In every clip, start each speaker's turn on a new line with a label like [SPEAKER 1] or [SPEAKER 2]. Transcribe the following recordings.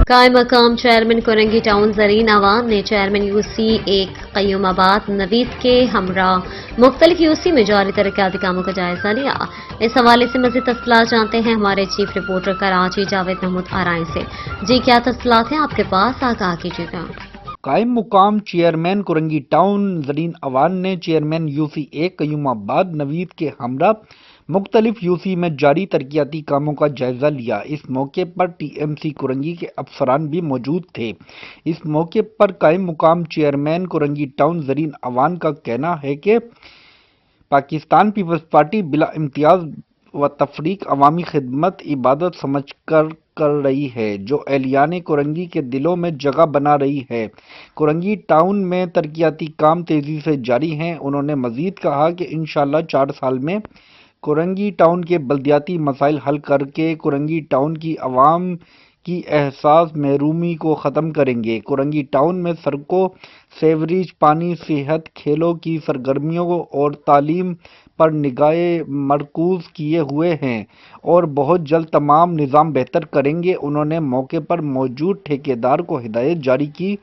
[SPEAKER 1] قائم مقام chairman Korangi town زرین عوان نے چیئرمین یوسی ایک قیوم آباد نوید کے ہمراہ مختلف یوسی میں جاری ترقیاتی کاموں کا جائزہ لیا۔ اس حوالے سے مزید تفصیلات جانتے ہیں ہمارے چیف رپورٹر کراچی جاوید محمود آرائیں سے۔ جی کیا تفصیلات ہیں آپ کے پاس، آگاہ کیجیے گا۔
[SPEAKER 2] قائم مقام چیئرمین کرنگی ٹاؤن زرین عوان نے چیئرمین یوسی ایک قیوم آباد نوید کے ہمراہ مختلف یوسی میں جاری ترقیاتی کاموں کا جائزہ لیا۔ اس موقع پر ٹی ایم سی کرنگی کے افسران بھی موجود تھے۔ اس موقع پر قائم مقام چیئرمین کرنگی ٹاؤن زرین عوان کا کہنا ہے کہ پاکستان پیپلز پارٹی بلا امتیاز و تفریق عوامی خدمت عبادت سمجھ کر رہی ہے، جو اہلیان کرنگی کے دلوں میں جگہ بنا رہی ہے۔ کرنگی ٹاؤن میں ترقیاتی کام تیزی سے جاری ہیں۔ انہوں نے مزید کہا کہ انشاءاللہ 4 سال میں کرنگی ٹاؤن کے بلدیاتی مسائل حل کر کے کرنگی ٹاؤن کی عوام کی احساس محرومی کو ختم کریں گے۔ کرنگی ٹاؤن میں سڑکوں، سیوریج، پانی، صحت، کھیلوں کی سرگرمیوں اور تعلیم پر نگاہ مرکوز کیے ہوئے ہیں اور بہت جلد تمام نظام بہتر کریں گے۔ انہوں نے موقع پر موجود ٹھیکیدار کو ہدایت جاری کی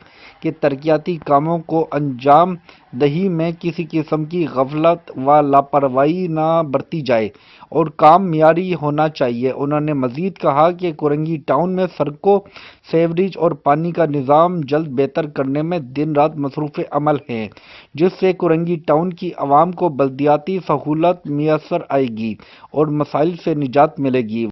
[SPEAKER 2] کہ ترقیاتی کاموں کو انجام دہی میں کسی قسم کی غفلت و لاپرواہی نہ برتی جائے اور کام معیاری ہونا چاہیے۔ انہوں نے مزید کہا کہ کرنگی ٹاؤن میں سڑکوں، سیوریج اور پانی کا نظام جلد بہتر کرنے میں دن رات مصروف عمل ہیں، جس سے کرنگی ٹاؤن کی عوام کو بلدیاتی سہولت میسر آئے گی اور مسائل سے نجات ملے گی۔